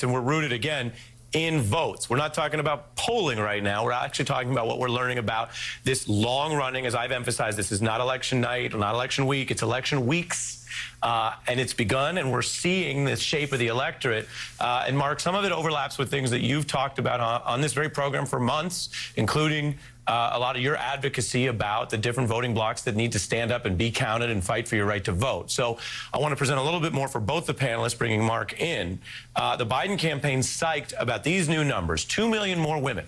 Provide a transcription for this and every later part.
And we're rooted again in votes. We're not talking about polling right now. We're actually talking about what we're learning about this long running, as I've emphasized, this is not election night or not election week, it's election weeks. And it's begun, and we're seeing the shape of the electorate. And Mark, some of it overlaps with things that you've talked about on this very program for months, including a lot of your advocacy about the different voting blocks that need to stand up and be counted and fight for your right to vote. So I want to present a little bit more for both the panelists, bringing Mark in. The Biden campaign psyched about these new numbers: 2 million more women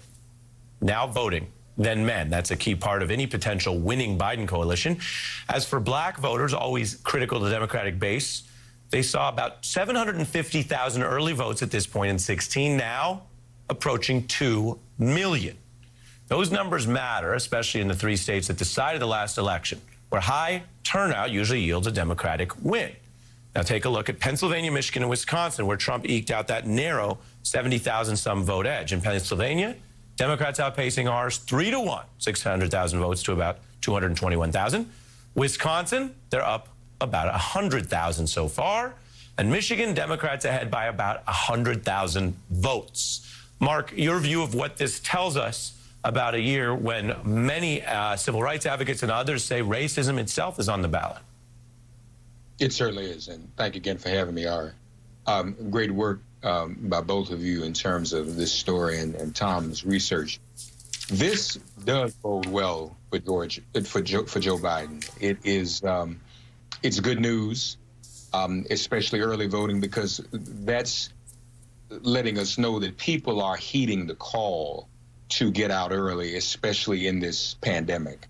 now voting than men. That's a key part of any potential winning Biden coalition. As for black voters, always critical to the Democratic base, they saw about 750,000 early votes at this point in 16, now approaching 2 million. Those numbers matter, especially in the 3 states that decided the last election, where high turnout usually yields a Democratic win. Now take a look at Pennsylvania, Michigan, and Wisconsin, where Trump eked out that narrow 70,000 some vote edge. In Pennsylvania, Democrats outpacing ours 3-1, 600,000 votes to about 221,000. Wisconsin, they're up about 100,000 so far. And Michigan, Democrats ahead by about 100,000 votes. Mark, your view of what this tells us about a year when many civil rights advocates and others say racism itself is on the ballot. It certainly is, and thank you again for having me, Ari. Great work by both of you in terms of this story and Tom's research. This does bode well for Joe Biden. It is it's good news, especially early voting, because that's letting us know that people are heeding the call to get out early, especially in this pandemic.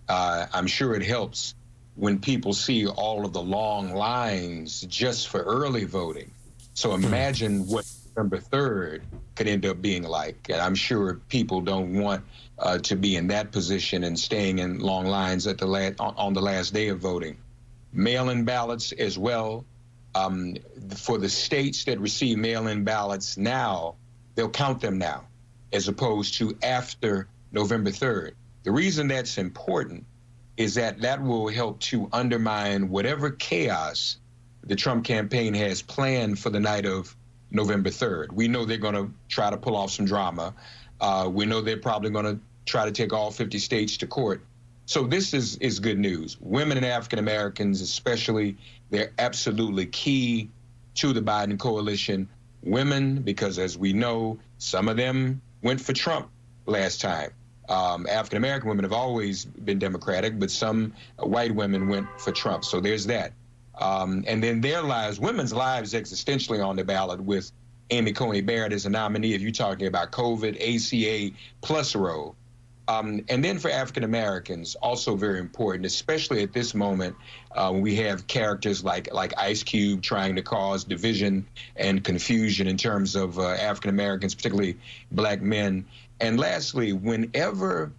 I'm sure it helps when people see all of the long lines just for early voting. So imagine what November 3rd could end up being like. And I'm sure people don't want to be in that position and staying in long lines at on the last day of voting. Mail-in ballots as well. For the states that receive mail-in ballots now, they'll count them now, as opposed to after November 3rd. The reason that's important is that that will help to undermine whatever chaos the Trump campaign has planned for the night of November 3rd. We know they're going to try to pull off some drama. We know they're probably going to try to take all 50 states to court. So this is good news. Women and African Americans especially, they're absolutely key to the Biden coalition. Women, because as we know, some of them went for Trump last time. African American women have always been Democratic, but some white women went for Trump. So there's that. And then their lives, women's lives existentially on the ballot with Amy Coney Barrett as a nominee, if you're talking about COVID, ACA plus row. And then for African Americans, also very important, especially at this moment when we have characters like Ice Cube trying to cause division and confusion in terms of African Americans, particularly black men. And lastly, whenever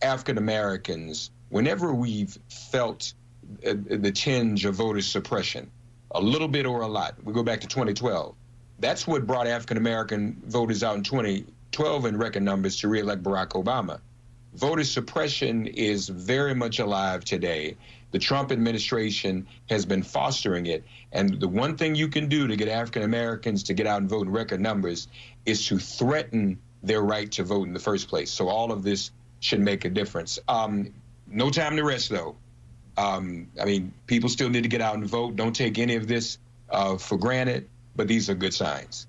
African Americans, whenever we've felt the tinge of voter suppression, a little bit or a lot, we go back to 2012. That's what brought African American voters out in 2012 in record numbers to reelect Barack Obama. Voter suppression is very much alive today. The Trump administration has been fostering it. And the one thing you can do to get African Americans to get out and vote in record numbers is to threaten their right to vote in the first place. So all of this should make a difference. No time to rest, though. I mean, people still need to get out and vote. Don't take any of this for granted, but these are good signs.